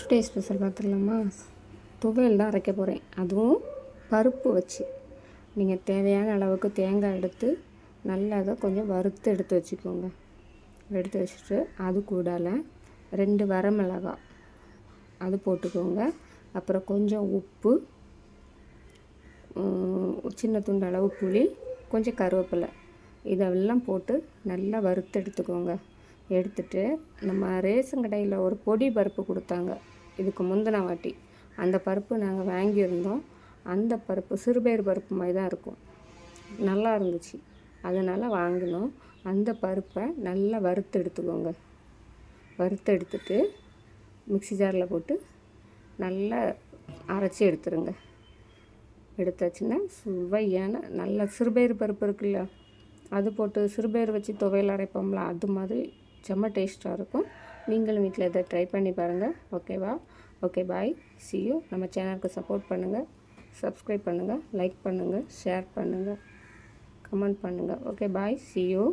Today special பார்த்துடலாமா? துவையல் தான் அரைக்க போகிறேன். அதுவும் பருப்பு வச்சு. நீங்கள் தேவையான அளவுக்கு தேங்காய் எடுத்து நல்லா அதை கொஞ்சம் வறுத்து எடுத்து வச்சுக்கோங்க. எடுத்து வச்சுட்டு அது கூடால 2 வரமிளகாய் அது போட்டுக்கோங்க. அப்புறம் கொஞ்சம் உப்பு, சின்ன துண்டு அளவு புளி, கொஞ்சம் கருவேப்பிலை, இதெல்லாம் போட்டு நல்லா வறுத்து எடுத்துக்கோங்க. எடுத்துட்டு நம்ம ரேஷன் கடையில் ஒரு பொடி பருப்பு கொடுத்தாங்க இதுக்கு முந்தின வாட்டி. அந்த பருப்பு நாங்கள் வாங்கியிருந்தோம். அந்த பருப்பு சிறுபயிறு பருப்பு மாதிரி தான் இருக்கும், நல்லா இருந்துச்சு, அதனால் வாங்கினோம். அந்த பருப்பை நல்லா வறுத்து எடுத்துக்கோங்க. வறுத்து எடுத்துட்டு மிக்ஸி ஜாரில் போட்டு நல்லா அரைச்சி எடுத்துருங்க. எடுத்தாச்சுன்னா சுவையான நல்ல சிறுபயிறு பருப்பு இருக்குல்ல, அது போட்டு சிறுபயிறு வச்சு துவையல் அரைப்போம்ல, அது மாதிரி செம்ம டேஸ்ட்டாக இருக்கும். நீங்களும் வீட்டில் இதை ட்ரை பண்ணி பாருங்கள். ஓகேவா? Okay, bye, see you. நம்ம சேனலுக்கு சப்போர்ட் பண்ணுங்கள், சப்ஸ்கிரைப் பண்ணுங்கள், லைக் பண்ணுங்கள், ஷேர் பண்ணுங்கள், கமெண்ட் பண்ணுங்கள். Okay, bye, see you.